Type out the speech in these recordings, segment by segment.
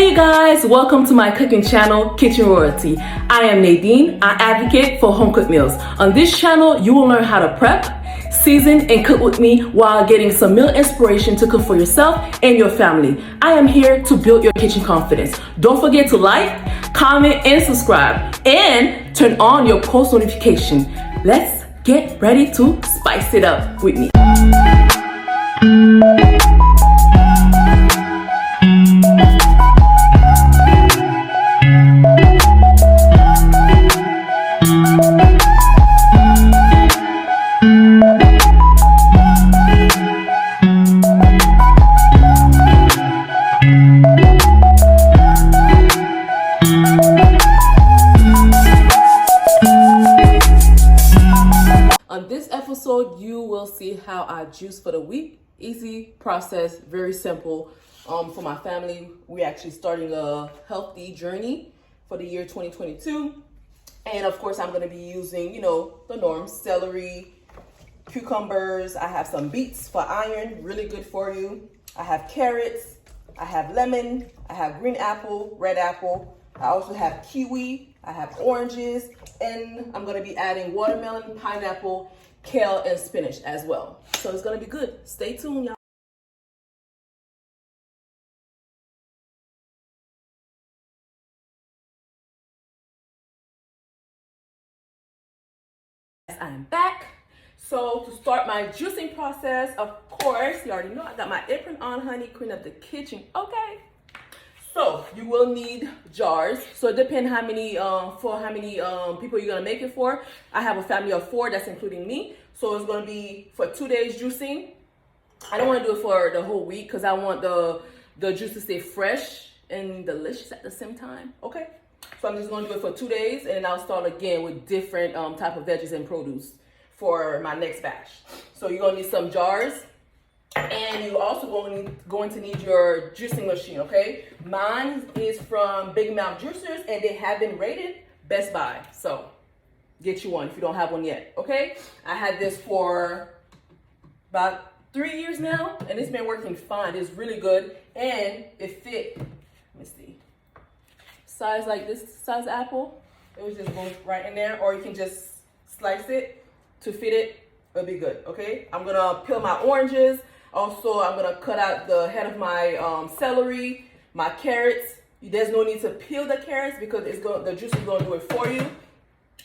Hey you guys, welcome to my cooking channel, Kitchen Royalty. I am Nadine, I advocate for home cooked meals. On this channel, you will learn how to prep, season, and cook with me while getting some meal inspiration to cook for yourself and your family. I am here to build your kitchen confidence. Don't forget to like, comment, and subscribe, and turn on your post notification. Let's get ready to spice it up with me. On this episode, you will see how I juice for the week. Easy process, very simple. For my family, we're actually starting a healthy journey for the year 2022. And of course, I'm going to be using, the norms, celery, cucumbers. I have some beets for iron, really good for you. I have carrots, I have lemon, I have green apple, red apple. I also have kiwi, I have oranges, and I'm gonna be adding watermelon, pineapple, kale, and spinach as well. So it's gonna be good. Stay tuned, y'all. I'm back. So to start my juicing process, of course, you already know I got my apron on, honey, clean up the kitchen, okay? So you will need jars. So it depends how many people you're gonna make it for. I have a family of 4, that's including me. So it's gonna be for 2 days juicing. I don't want to do it for the whole week because I want the juice to stay fresh and delicious at the same time. Okay. So I'm just gonna do it for 2 days, and I'll start again with different type of veggies and produce for my next batch. So you're gonna need some jars. And you're also going to need your juicing machine, okay? Mine is from Big Mouth Juicers, and they have been rated Best Buy. So get you one if you don't have one yet, okay? I had this for about 3 years now, and it's been working fine. It's really good, and it fit, let me see, size like this size apple. It was just go right in there, or you can just slice it to fit it. It'll be good, okay? I'm gonna peel my oranges. Also, I'm gonna cut out the head of my celery, my carrots. There's no need to peel the carrots because the juice is gonna do it for you.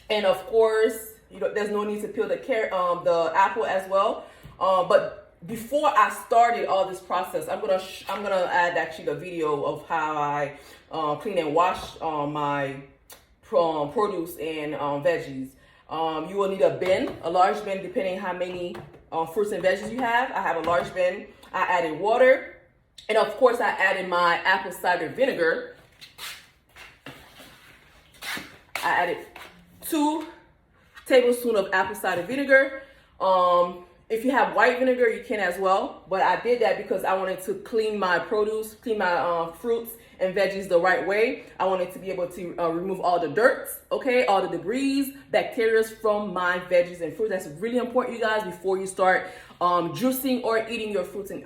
And of course, there's no need to peel the apple as well. But before I started all this process, I'm gonna add actually the video of how I clean and wash my produce and veggies. You will need a large bin, depending how many fruits and veggies you have. I have a large bin. I added water, and of course I added my apple cider vinegar. I added 2 tablespoons of apple cider vinegar. If you have white vinegar, you can as well, but I did that because I wanted to clean my produce, clean my fruits and veggies the right way. I wanted to be able to remove all the dirt, okay, all the debris, bacteria from my veggies and fruits. That's really important, you guys, before you start juicing or eating your fruits and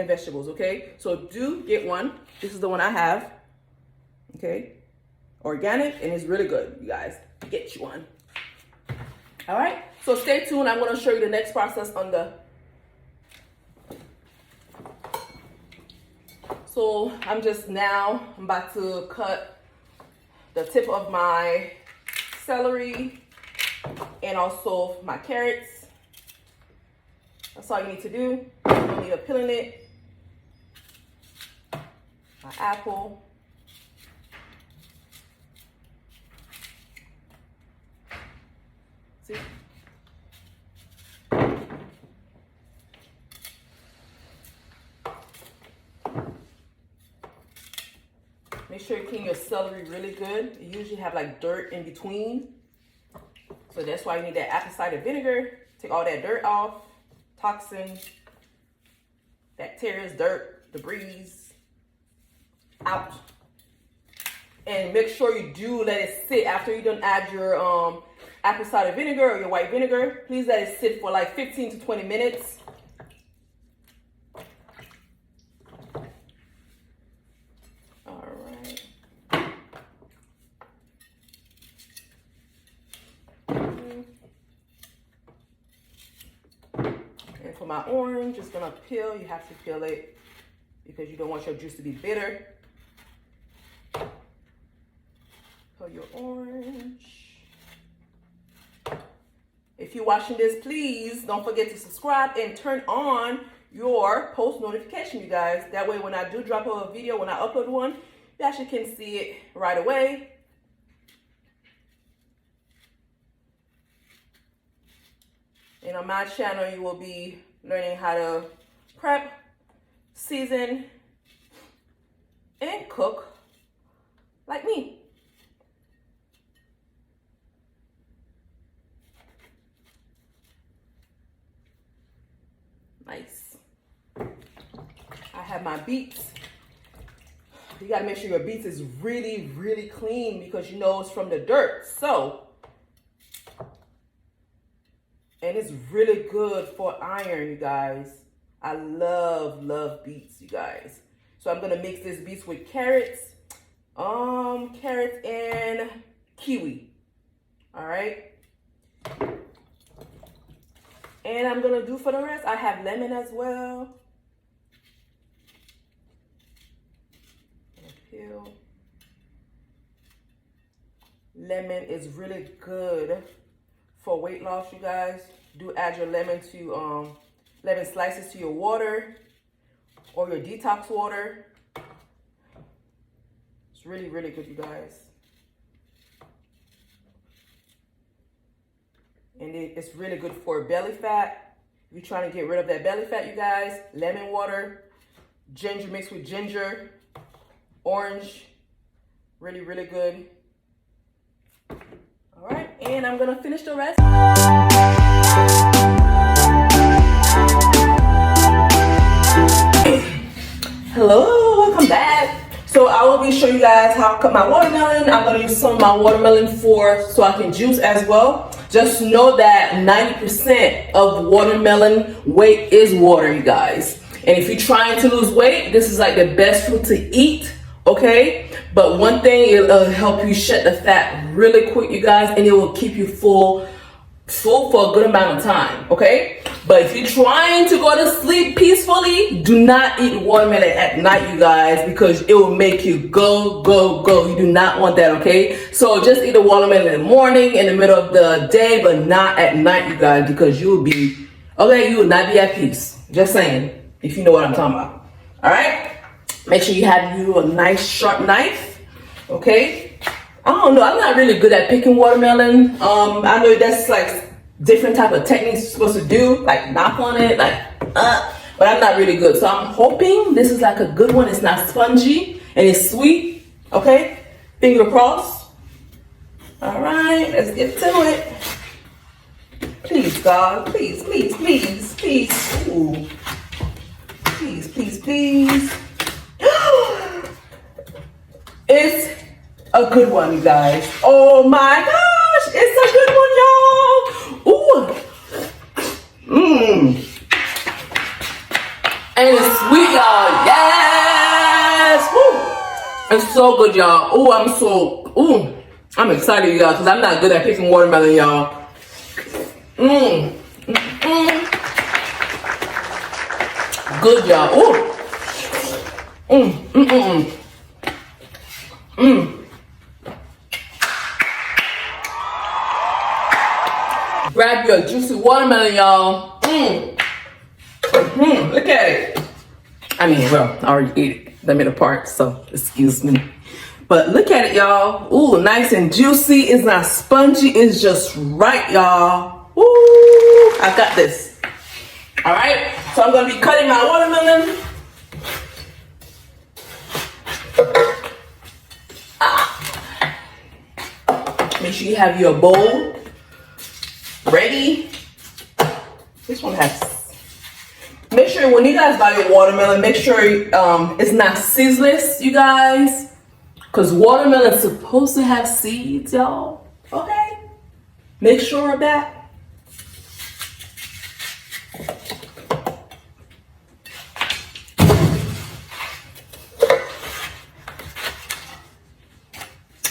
vegetables, okay? So do get one. This is the one I have, okay? Organic, and it's really good, you guys. Get you one. All right, so stay tuned. I'm gonna show you the next process on the... So I'm about to cut the tip of my celery and also my carrots. That's all you need to do. You don't need a peeling it. My apple. See? Make sure you clean your celery really good. You usually have like dirt in between. So that's why you need that apple cider vinegar. Take all that dirt off, toxins, bacteria, dirt, debris out. And make sure you do let it sit after you done add your apple cider vinegar or your white vinegar. Please let it sit for like 15 to 20 minutes. All right. for my orange, just gonna peel. You have to peel it because you don't want your juice to be bitter. Peel your orange. If you're watching this, please don't forget to subscribe and turn on your post notification, you guys. That way, when I do drop a video, when I upload one, you actually can see it right away. And on my channel, you will be learning how to prep, season, and cook like me. Nice. I have my beets. You gotta make sure your beets is really, really clean because you know it's from the dirt. So, and it's really good for iron, you guys. I love beets, you guys. So I'm gonna mix this beets with carrots, carrots and kiwi. All right. And I'm gonna do for the rest, I have lemon as well. Peel. Lemon is really good for weight loss, you guys. Do add your lemon to lemon slices to your water or your detox water. It's really, really good, you guys. And it's really good for belly fat. If you're trying to get rid of that belly fat, you guys, lemon water, ginger mixed with ginger, orange, really, really good. All right, and I'm gonna finish the rest. Hello, welcome back. So I will be showing you guys how I cut my watermelon. I'm gonna use some of my watermelon so I can juice as well. Just know that 90% of watermelon weight is water, you guys. And if you're trying to lose weight, this is like the best fruit to eat, okay? But one thing, it'll help you shed the fat really quick, you guys, and it will keep you full for a good amount of time, okay? But if you're trying to go to sleep peacefully, do not eat watermelon at night, you guys, because it will make you go. You do not want that, okay? So just eat the watermelon in the morning, in the middle of the day, but not at night, you guys, because you will be, okay, you will not be at peace. Just saying, if you know what I'm talking about. All right? Make sure you have you a nice sharp knife, okay? I don't know, I'm not really good at picking watermelon. I know that's like different type of techniques you're supposed to do, like knock on it, but I'm not really good. So I'm hoping this is like a good one. It's not spongy and it's sweet, okay? Finger crossed. All right, let's get to it. Please, God, please. Ooh. Please. It's a good one, you guys. Oh my gosh, it's a good one, y'all. Ooh. And it's sweet, y'all. Yes. Woo. It's so good, y'all. I'm excited, you guys, because I'm not good at picking watermelon, y'all. Good, y'all. Grab your juicy watermelon, y'all. Look at it. I mean, well, I already ate it. Let me apart, so excuse me. But look at it, y'all. Ooh, nice and juicy. It's not spongy. It's just right, y'all. Ooh, I got this. All right, so I'm gonna be cutting my watermelon. Make sure you have your bowl ready. This one has. Make sure when you guys buy your watermelon, make sure it's not seedless, you guys, because watermelon is supposed to have seeds, y'all. Okay, make sure of that.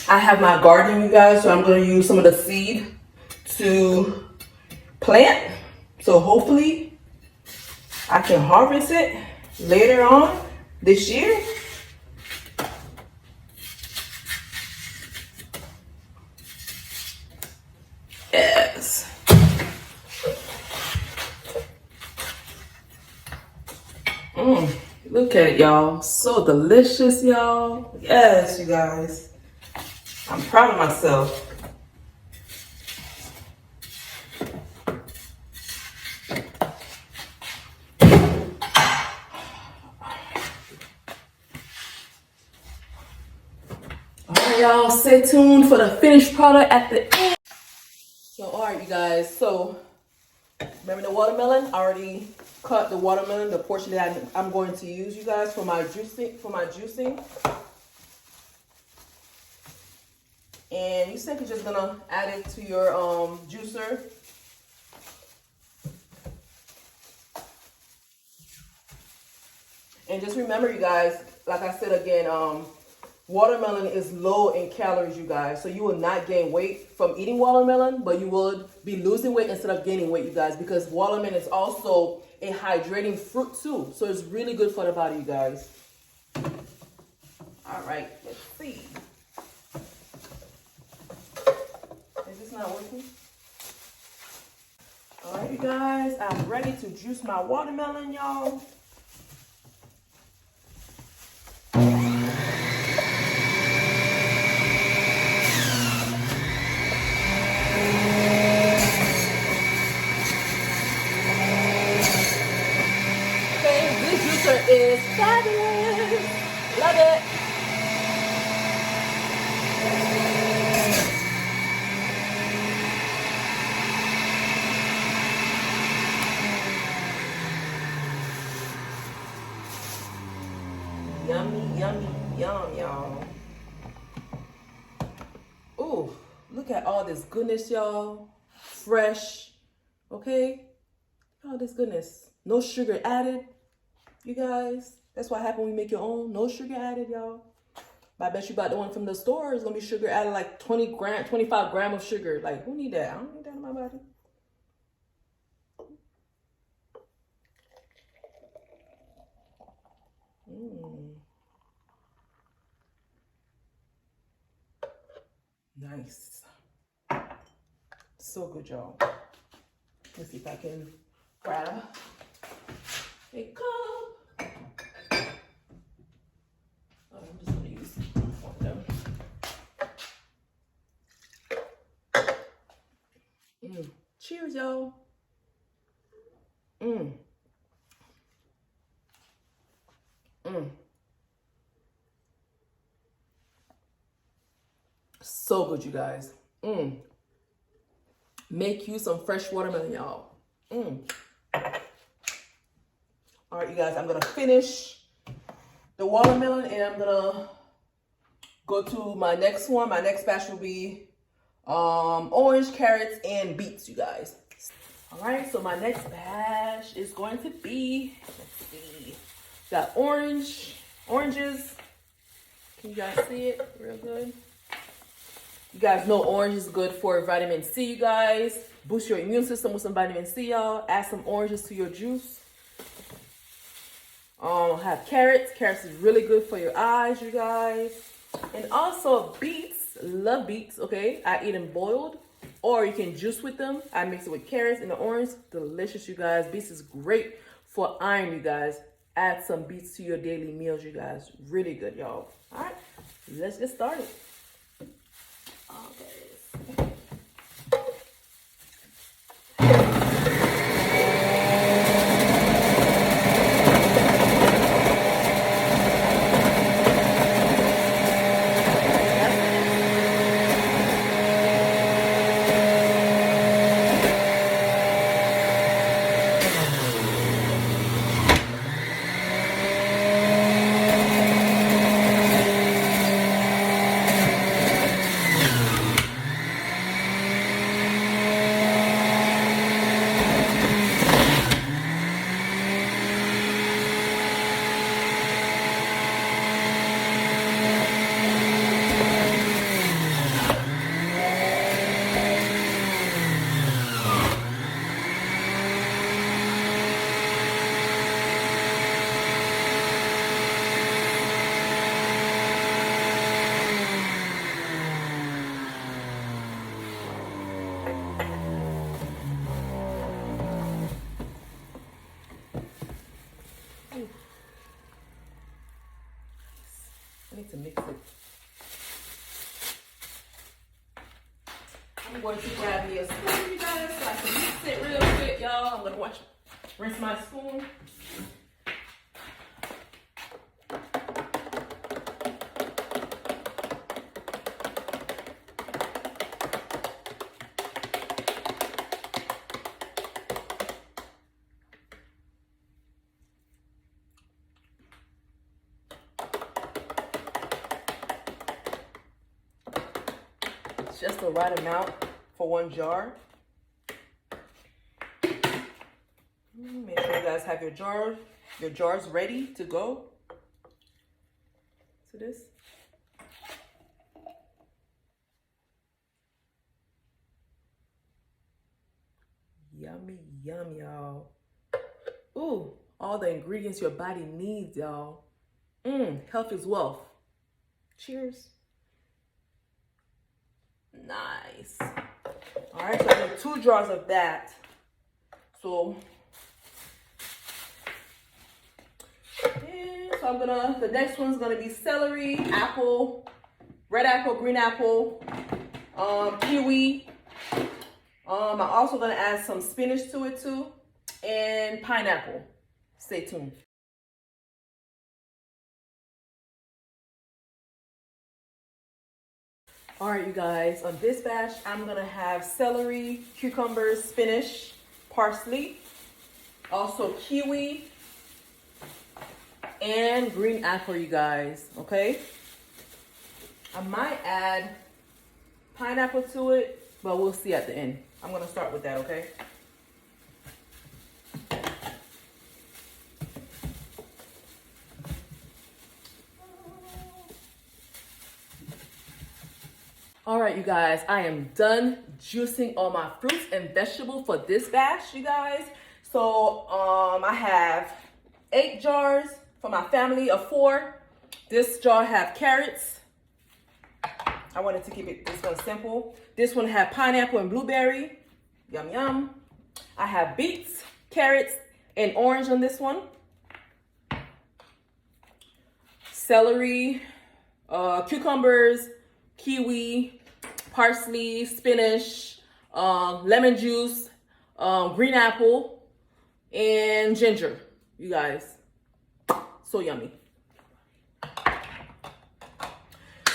I have my garden, you guys, so I'm going to use some of the seed to plant. So hopefully I can harvest it later on this year. Yes. Look at it, y'all. So delicious, y'all. Yes, you guys. I'm proud of myself. Alright, y'all, stay tuned for the finished product at the end. So, alright, you guys. So, remember the watermelon? I already cut the watermelon, the portion that I'm going to use, you guys, for my juicing. And you simply just gonna add it to your juicer. And just remember, you guys, like I said again, watermelon is low in calories, you guys. So you will not gain weight from eating watermelon, but you will be losing weight instead of gaining weight, you guys, because watermelon is also a hydrating fruit too. So it's really good for the body, you guys. All right, let's see. Is this not working? All right, you guys, I'm ready to juice my watermelon, y'all. Is fabulous. Love it. Yummy, yummy, yum, y'all. Ooh, look at all this goodness, y'all. Fresh. Okay? All this goodness. No sugar added. You guys, that's what happens when you make your own. No sugar added, y'all. But I bet you about the one from the store is gonna be sugar added, like 25 grams of sugar. Like, who need that? I don't need that in my body. Nice. So good, y'all. Let's see if I can grab a cup. I'm just gonna use one of them. Cheers, y'all. So good, you guys. Make you some fresh watermelon, y'all. All right, you guys, I'm gonna finish the watermelon and I'm gonna go to my next one. My next batch will be orange, carrots, and beets, you guys. All right, so my next batch is going to be, let's see, got oranges. Can you guys see it real good? You guys know orange is good for vitamin C, you guys. Boost your immune system with some vitamin C, y'all. Add some oranges to your juice. Have carrots. Carrots is really good for your eyes, you guys. And also beets. Love beets, okay? I eat them boiled. Or you can juice with them. I mix it with carrots and the orange. Delicious, you guys. Beets is great for iron, you guys. Add some beets to your daily meals, you guys. Really good, y'all. All right, let's get started. Okay. mix it. I'm going to grab me a spoon, you guys, so I can mix it real quick, y'all. I'm going to rinse my spoon. Just the right amount for one jar. Make sure you guys have your jars ready to go to this. Yummy, yum, y'all. Ooh, all the ingredients your body needs, y'all. Health is wealth. Cheers. Nice. All right, so I have 2 jars of that. So I'm the next one's gonna be celery, apple, red apple, green apple, kiwi. I'm also gonna add some spinach to it too, and pineapple. Stay tuned. All right, you guys, on this batch, I'm gonna have celery, cucumbers, spinach, parsley, also kiwi, and green apple, you guys, okay? I might add pineapple to it, but we'll see at the end. I'm gonna start with that, okay? All right, you guys, I am done juicing all my fruits and vegetables for this batch, you guys. So I have 8 jars for my family of 4. This jar have carrots. I wanted to keep this one simple. This one have pineapple and blueberry. Yum, yum. I have beets, carrots, and orange on this one. Celery, cucumbers, kiwi, parsley, spinach, lemon juice, green apple, and ginger, you guys. So yummy.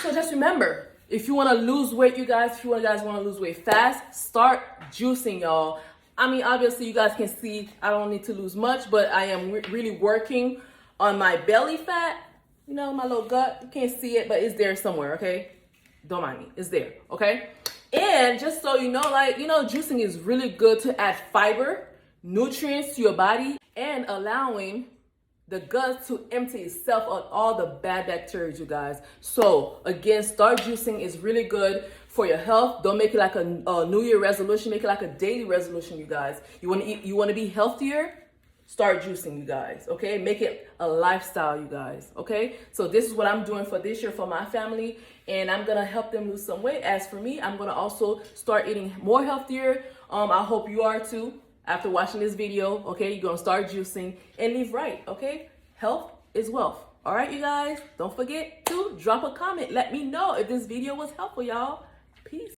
So just remember, if you want to lose weight, you guys, if you guys want to lose weight fast, start juicing, y'all. I mean, obviously, you guys can see I don't need to lose much, but I am really working on my belly fat. You know, my little gut. You can't see it, but it's there somewhere, okay? Don't mind me. It's there, okay? And just so you know, like, you know, juicing is really good to add fiber, nutrients to your body, and allowing the gut to empty itself on all the bad bacteria, you guys. So again, start juicing is really good for your health. Don't make it like a New Year resolution. Make it like a daily resolution, you guys. You want to eat, you want to be healthier? Start juicing, you guys, okay? Make it a lifestyle, you guys, okay? So this is what I'm doing for this year for my family, and I'm gonna help them lose some weight. As for me, I'm gonna also start eating more healthier. I hope you are too. After watching this video, okay, you're gonna start juicing and live right, okay? Health is wealth. All right, you guys, don't forget to drop a comment. Let me know if this video was helpful, y'all. Peace.